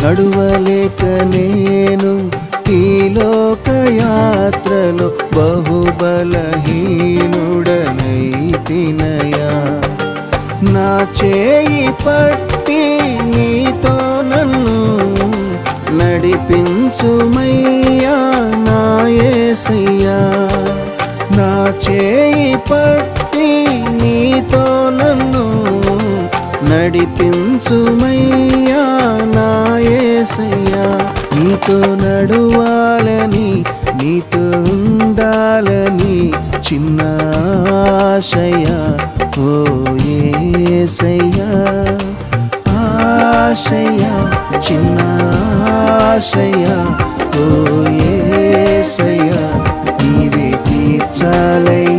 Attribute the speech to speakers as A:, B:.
A: నడువలేక నేను ఈ లోకయాత్రలో బహుబలహీనుడనైతినయా. నా చేయి పట్టి నీతో నన్ను నడిపించుమయ్యా నా యేసయ్యా. నా చేయి పట్టి నీతో నన్ను నడిపించుమయ్యా నా యేసయ్యా. నీతో నడువాలని నీతో ఉండాలని చిన్న ఆశయా ఓ యేసయ్యా. ఆశయా చిన్న ఆశయా ఓ యేసయ్యా. నీవే తీర్చాలయ్యా